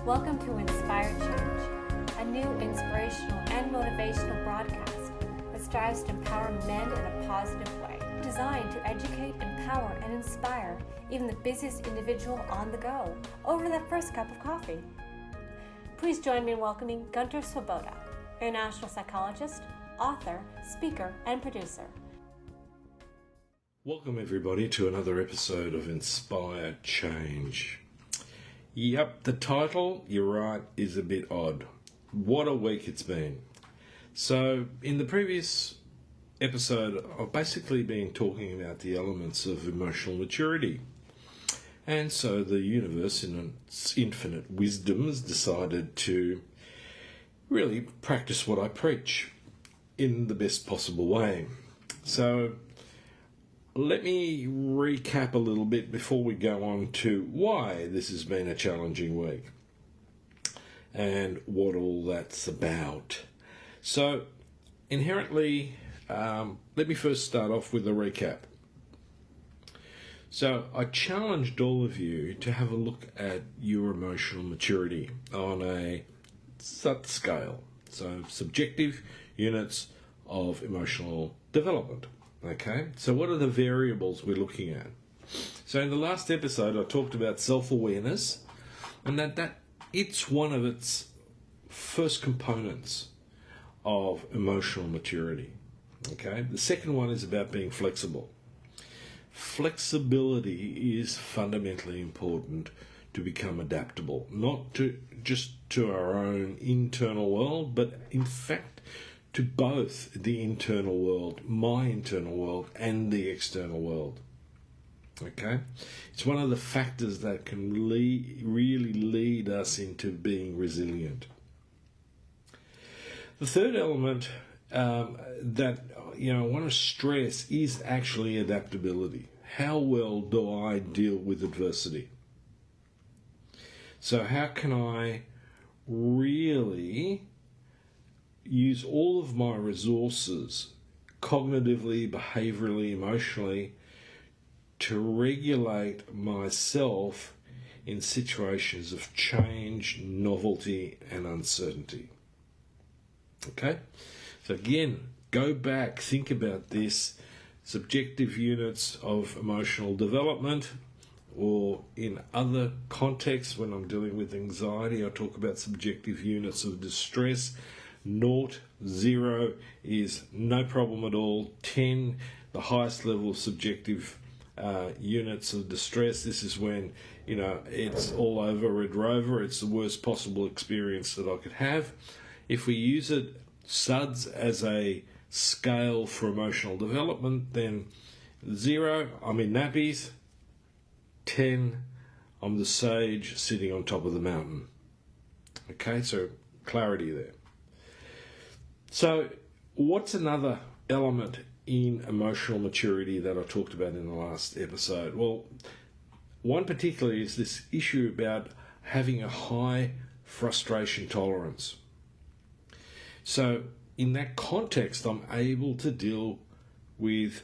Welcome to Inspired Change, a new inspirational and motivational broadcast that strives to empower men in a positive way, designed to educate, empower, and inspire even the busiest individual on the go over that first cup of coffee. Please join me in welcoming Gunter, international psychologist, author, speaker, and producer. Welcome everybody to another episode of Inspired Change. Yep, the title, you're right, is a bit odd. What a week it's been. So, in the previous episode, I've basically been talking about the elements of emotional maturity. And so the universe, in its infinite wisdom, has decided to really practice what I preach in the best possible way. So, let me recap a little bit before we go on to why this has been a challenging week and what all that's about. So, inherently, let me first start off with a recap. So, I challenged all of you to have a look at your emotional maturity on a SUT scale, so subjective units of emotional development. Okay, so what are the variables we're looking at? So in the last episode, I talked about self-awareness, and that it's one of its first components of emotional maturity. Okay, the second one is about being flexible. Flexibility is fundamentally important to become adaptable, not just to our own internal world, but in fact to both the internal world, my internal world, and the external world. Okay? It's one of the factors that can really lead us into being resilient. The third element that I want to stress is actually adaptability. How well do I deal with adversity? So how can I really use all of my resources, cognitively, behaviorally, emotionally, to regulate myself in situations of change, novelty, and uncertainty. Okay? So again, go back, think about this. Subjective units of emotional development, or in other contexts, when I'm dealing with anxiety, I talk about subjective units of distress. 0 is no problem at all. 10, the highest level of subjective units of distress. This is when, it's all over Red Rover. It's the worst possible experience that I could have. If we use it, SUDS, as a scale for emotional development, then 0, I'm in nappies. 10, I'm the sage sitting on top of the mountain. Okay, so clarity there. So, what's another element in emotional maturity that I talked about in the last episode? Well, one particularly is this issue about having a high frustration tolerance. So, in that context, I'm able to deal with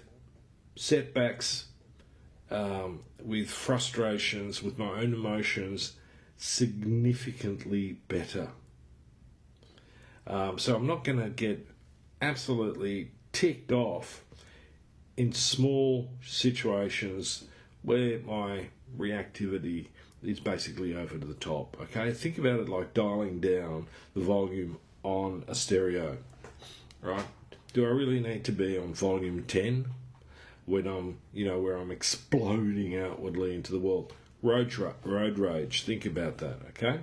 setbacks, with frustrations, with my own emotions significantly better. So I'm not going to get absolutely ticked off in small situations where my reactivity is basically over to the top. Okay, think about it like dialing down the volume on a stereo, right? Do I really need to be on volume 10 when I'm, where I'm exploding outwardly into the world? Road rage. Think about that. Okay.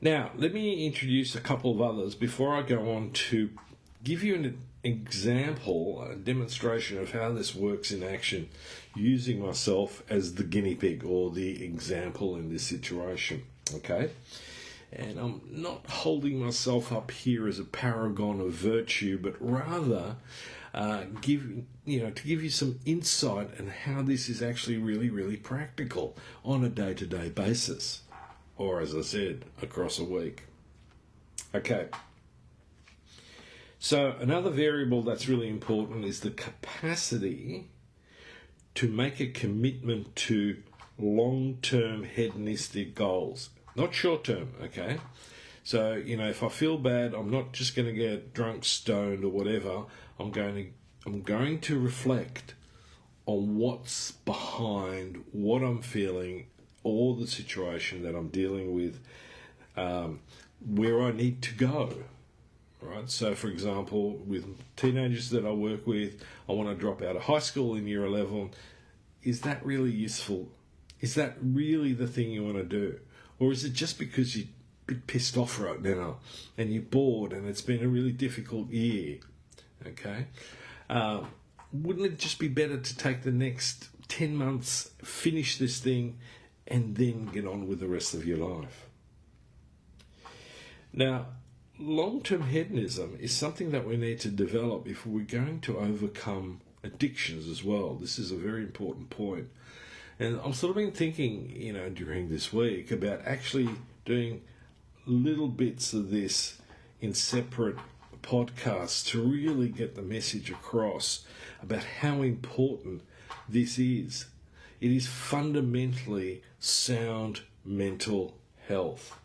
Now, let me introduce a couple of others before I go on to give you an example, a demonstration of how this works in action, using myself as the guinea pig or the example in this situation, okay? And I'm not holding myself up here as a paragon of virtue, but rather to give you some insight on how this is actually really practical on a day-to-day basis. Or, as I said, across a week. Okay. So, another variable that's really important is the capacity to make a commitment to long-term hedonistic goals, not short-term, okay? So, if I feel bad, I'm not just going to get drunk, stoned, or whatever. I'm going to reflect on what's behind what I'm feeling, or the situation that I'm dealing with, where I need to go. Right? So, for example, with teenagers that I work with, I want to drop out of high school in year 11. Is that really useful? Is that really the thing you want to do? Or is it just because you're a bit pissed off right now and you're bored and it's been a really difficult year? Okay? Wouldn't it just be better to take the next 10 months, finish this thing, and then get on with the rest of your life? Now, long-term hedonism is something that we need to develop if we're going to overcome addictions as well. This is a very important point. And I've sort of been thinking, during this week about actually doing little bits of this in separate podcasts to really get the message across about how important this is. It is fundamentally sound mental health.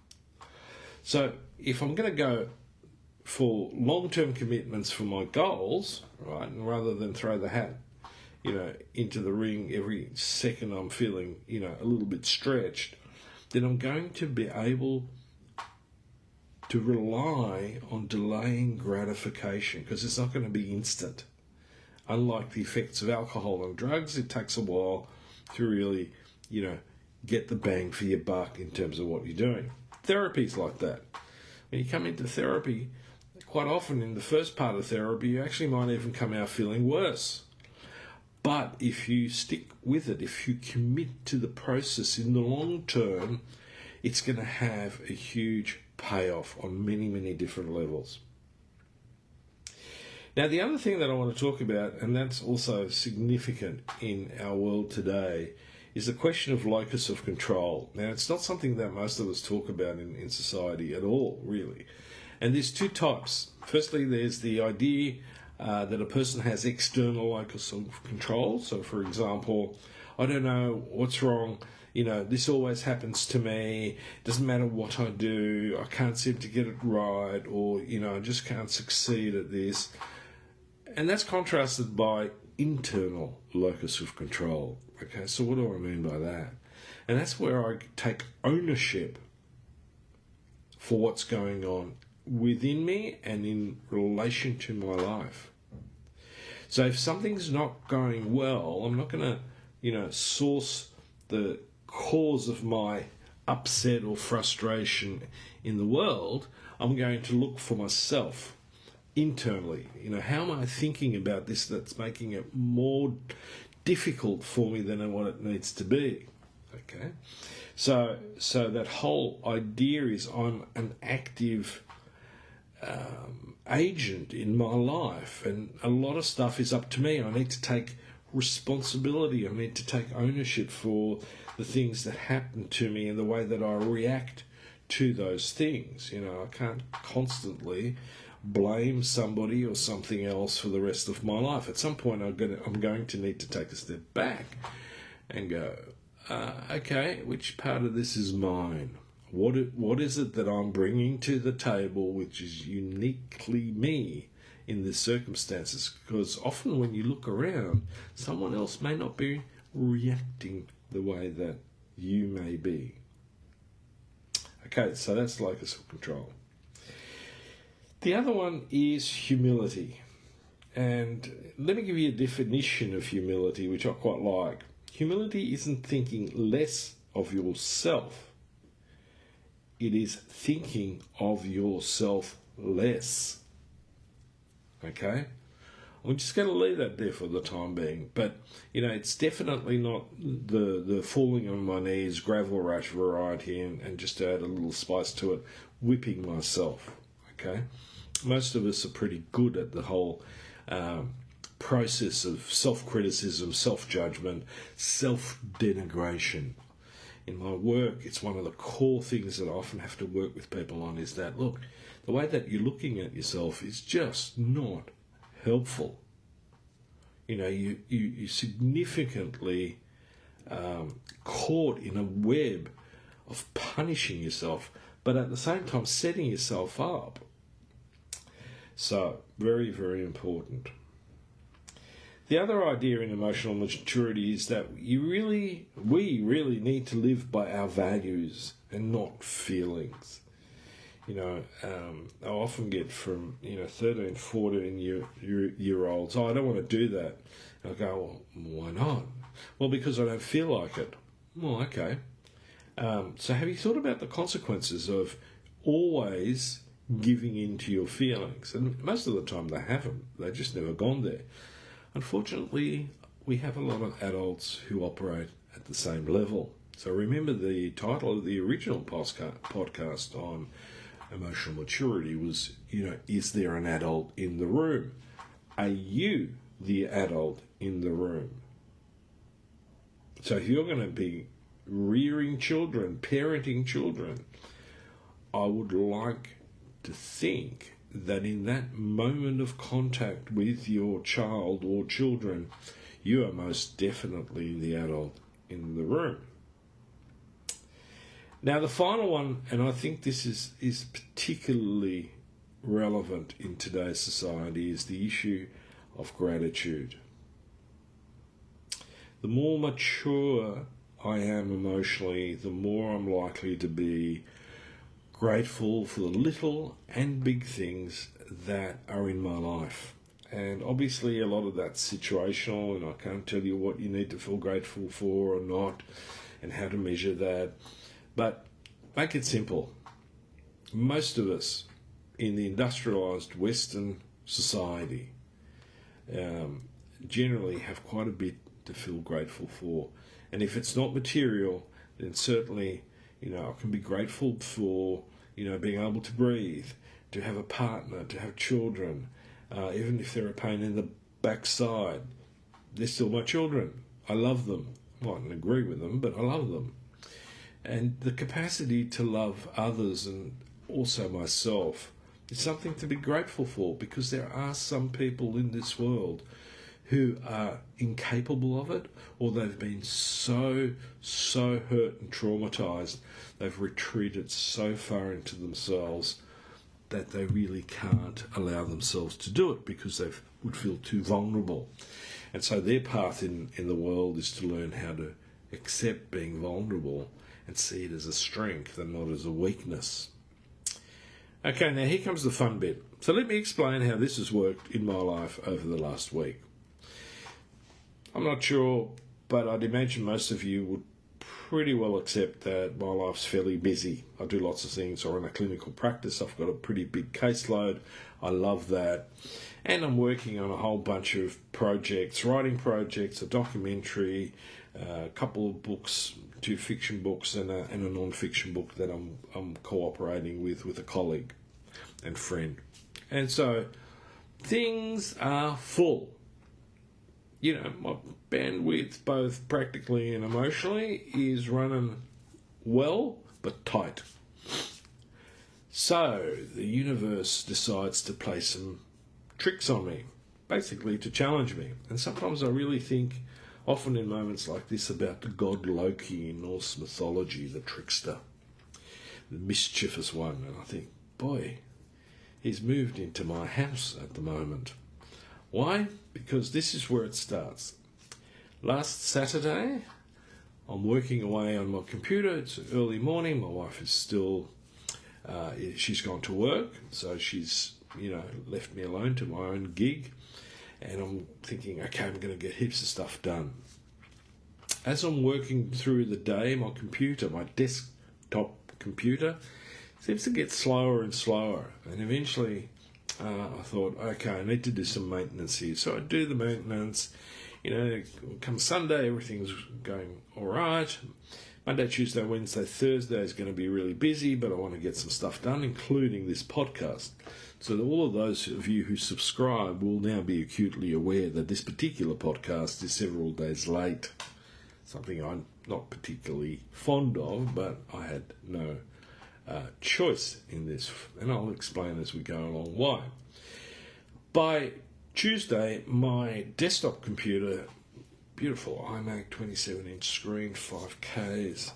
So if I'm going to go for long-term commitments for my goals, right, and rather than throw the hat, into the ring every second I'm feeling, a little bit stretched, then I'm going to be able to rely on delaying gratification, because it's not going to be instant. Unlike the effects of alcohol and drugs, it takes a while to really, get the bang for your buck in terms of what you're doing. Therapy's like that. When you come into therapy, quite often in the first part of therapy, you actually might even come out feeling worse. But if you stick with it, if you commit to the process in the long term, it's going to have a huge payoff on many, many different levels. Now, the other thing that I want to talk about, and that's also significant in our world today, is the question of locus of control. Now, it's not something that most of us talk about in society at all, really. And there's two types. Firstly, there's the idea that a person has external locus of control. So, for example, I don't know what's wrong. This always happens to me. Doesn't matter what I do. I can't seem to get it right, or, I just can't succeed at this. And that's contrasted by internal locus of control. Okay, so what do I mean by that? And that's where I take ownership for what's going on within me and in relation to my life. So if something's not going well, I'm not going to, source the cause of my upset or frustration in the world. I'm going to look for myself internally. How am I thinking about this that's making it more difficult for me than what it needs to be? Okay, so that whole idea is I'm an active agent in my life, and a lot of stuff is up to me. I need to take responsibility. I need to take ownership for the things that happen to me and the way that I react to those things. I can't constantly blame somebody or something else for the rest of my life. At some point, I'm going to need to take a step back and go, okay, which part of this is mine? What is it that I'm bringing to the table which is uniquely me in these circumstances? Because often when you look around, someone else may not be reacting the way that you may be. Okay, so that's locus of control. The other one is humility. And let me give you a definition of humility, which I quite like. Humility isn't thinking less of yourself. It is thinking of yourself less. Okay? I'm just going to leave that there for the time being. But, it's definitely not the falling on my knees, gravel rush variety, and just to add a little spice to it, whipping myself. Okay? Most of us are pretty good at the whole process of self-criticism, self-judgment, self-denigration. In my work, it's one of the core things that I often have to work with people on is that, look, the way that you're looking at yourself is just not helpful. You significantly caught in a web of punishing yourself, but at the same time setting yourself up. So, very, very important. The other idea in emotional maturity is that we really need to live by our values and not feelings. I often get from 13, 14-year-olds, I don't want to do that. And I go, well, why not? Well, because I don't feel like it. Well, okay. So have you thought about the consequences of always giving in to your feelings? And most of the time they haven't. They've just never gone there. Unfortunately, we have a lot of adults who operate at the same level. So remember, the title of the original podcast on emotional maturity was, is there an adult in the room? Are you the adult in the room? So if you're going to be rearing children, parenting children, I would like to think that in that moment of contact with your child or children, you are most definitely the adult in the room. Now, the final one, and I think this is particularly relevant in today's society, is the issue of gratitude. The more mature I am emotionally, the more I'm likely to be grateful for the little and big things that are in my life. And obviously a lot of that's situational, and I can't tell you what you need to feel grateful for or not, and how to measure that. But make it simple. Most of us in the industrialised Western society generally have quite a bit to feel grateful for. And if it's not material, then certainly, I can be grateful for, being able to breathe, to have a partner, to have children, even if they're a pain in the backside. They're still my children. I love them. I mightn't agree with them, but I love them. And the capacity to love others and also myself is something to be grateful for, because there are some people in this world who are incapable of it, or they've been so hurt and traumatized, they've retreated so far into themselves that they really can't allow themselves to do it because they would feel too vulnerable. And so their path in the world is to learn how to accept being vulnerable and see it as a strength and not as a weakness. Okay, now here comes the fun bit. So let me explain how this has worked in my life over the last week. I'm not sure, but I'd imagine most of you would pretty well accept that my life's fairly busy. I do lots of things. I run a clinical practice. I've got a pretty big caseload. I love that. And I'm working on a whole bunch of projects, writing projects, a documentary, a couple of books, 2 fiction books and a non-fiction book that I'm cooperating with a colleague and friend. And so things are full. My bandwidth, both practically and emotionally, is running well, but tight. So the universe decides to play some tricks on me, basically to challenge me. And sometimes I really think, often in moments like this, about the god Loki in Norse mythology, the trickster, the mischievous one. And I think, boy, he's moved into my house at the moment. Why? Because this is where it starts. Last Saturday, I'm working away on my computer. It's early morning. My wife is still, she's gone to work. So she's, left me alone to my own gig. And I'm thinking, okay, I'm going to get heaps of stuff done. As I'm working through the day, my computer, my desktop computer, seems to get slower and slower. And eventually I thought, okay, I need to do some maintenance here. So I do the maintenance. Come Sunday, everything's going all right. Monday, Tuesday, Wednesday, Thursday is going to be really busy, but I want to get some stuff done, including this podcast. So that all of those of you who subscribe will now be acutely aware that this particular podcast is several days late. Something I'm not particularly fond of, but I had no choice in this, and I'll explain as we go along why. By Tuesday, my desktop computer beautiful iMac 27-inch screen, 5Ks.